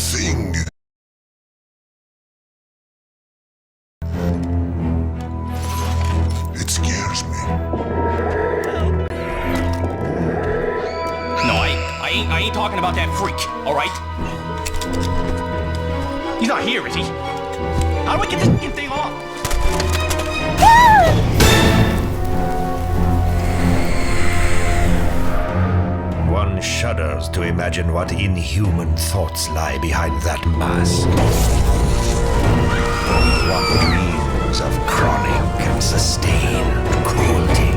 thing. It scares me. No, I ain't talking about that freak, all right? He's not here, is he? How do I get this fucking thing off? One shudders to imagine what inhuman thoughts lie behind that mask. One dreams of chronic and sustained cruelty.